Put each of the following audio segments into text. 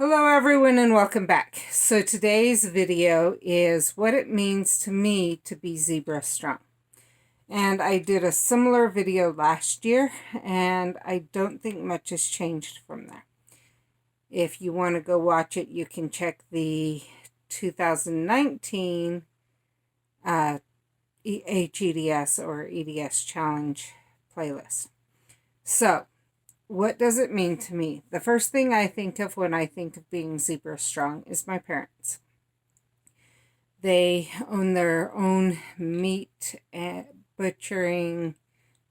Hello everyone and welcome back. So today's video is what it means to me to be zebra strong. And I did a similar video last year and I don't think much has changed from there. If you want to go watch it, you can check the 2019 HEDS or EDS challenge playlist. So what does it mean to me? The first thing I think of when I think of being zebra strong is my parents. They own their own meat and butchering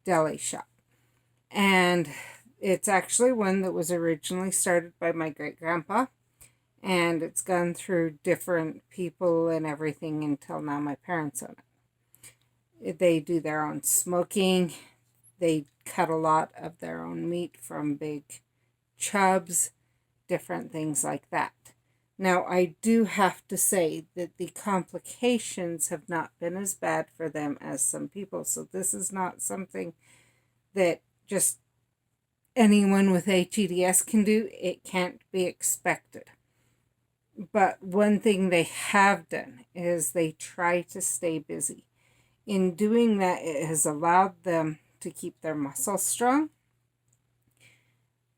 deli shop. And it's actually one that was originally started by my great-grandpa. And it's gone through different people and everything until now my parents own it. They do their own smoking. They cut a lot of their own meat from big chubs, different things like that. Now, I do have to say that the complications have not been as bad for them as some people. So this is not something that just anyone with HEDS can do. It can't be expected. But one thing they have done is they try to stay busy. In doing that, it has allowed them to keep their muscles strong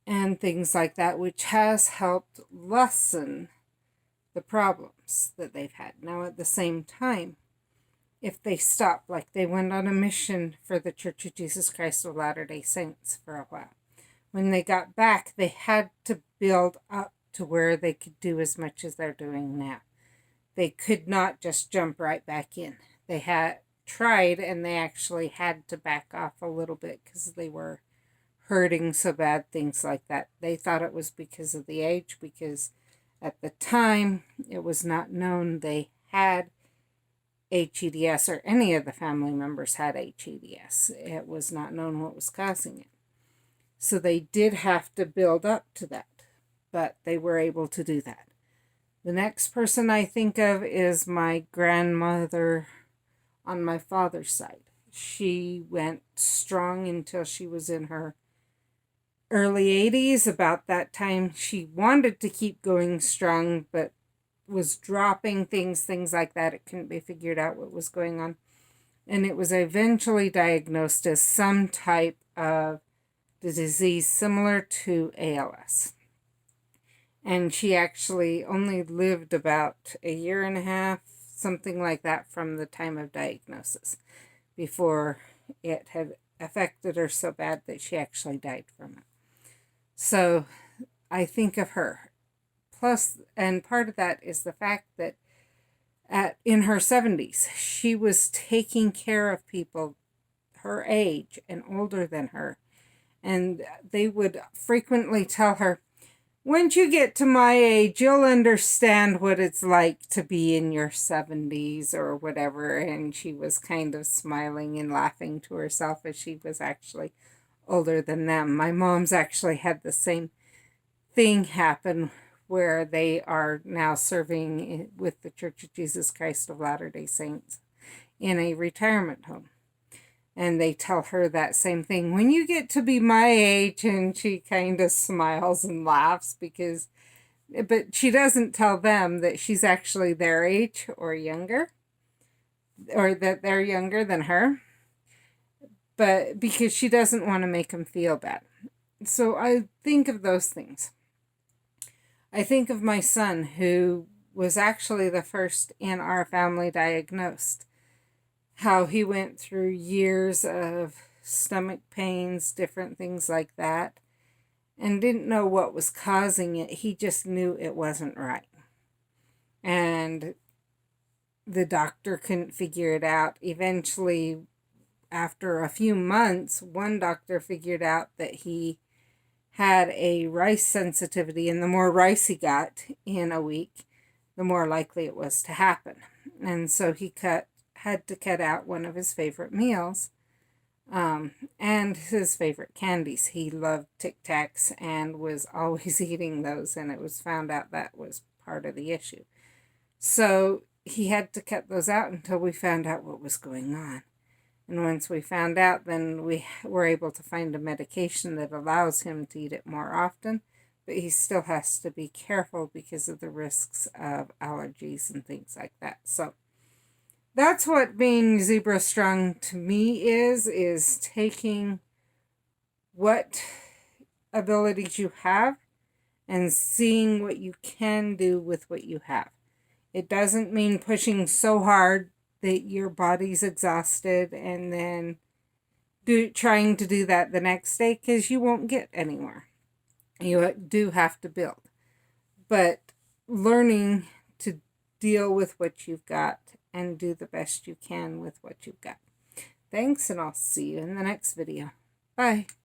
and things like that, which has helped lessen the problems that they've had. Now, at the same time, if they stop, like they went on a mission for the Church of Jesus Christ of Latter-day Saints for a while. When they got back, they had to build up to where they could do as much as they're doing now. They could not just jump right back in. They had tried and they actually had to back off a little bit because they were hurting so bad, things like that. They thought it was because of the age, because at the time it was not known they had HEDS or any of the family members had HEDS. It was not known what was causing it. So they did have to build up to that, but they were able to do that. The next person I think of is my grandmother on my father's side. She went strong until she was in her early 80s. About that time, she wanted to keep going strong, but was dropping things like that. It couldn't be figured out what was going on. And it was eventually diagnosed as some type of disease similar to ALS. And she actually only lived about a year and a half, something like that, from the time of diagnosis before it had affected her so bad that she actually died from it. So I think of her. Plus, and part of that is the fact that in her 70s, she was taking care of people her age and older than her. And they would frequently tell her, once you get to my age, you'll understand what it's like to be in your 70s or whatever. And she was kind of smiling and laughing to herself as she was actually older than them. My mom's actually had the same thing happen where they are now serving with the Church of Jesus Christ of Latter-day Saints in a retirement home. And they tell her that same thing. When you get to be my age, and she kind of smiles and laughs but she doesn't tell them that she's actually their age or younger, or that they're younger than her, but because she doesn't want to make them feel bad. So I think of those things. I think of my son, who was actually the first in our family diagnosed. How he went through years of stomach pains, different things like that, and didn't know what was causing it. He just knew it wasn't right. And the doctor couldn't figure it out. Eventually, after a few months, one doctor figured out that he had a rice sensitivity, and the more rice he got in a week, the more likely it was to happen. And so he had to cut out one of his favorite meals and his favorite candies. He loved Tic Tacs and was always eating those, and it was found out that was part of the issue. So he had to cut those out until we found out what was going on. And once we found out, then we were able to find a medication that allows him to eat it more often but he still has to be careful because of the risks of allergies and things like that. So that's what being zebra strong to me is taking what abilities you have and seeing what you can do with what you have. It doesn't mean pushing so hard that your body's exhausted and then trying to do that the next day, because you won't get anywhere. You do have to build. But learning to deal with what you've got and do the best you can with what you've got. Thanks, and I'll see you in the next video. Bye.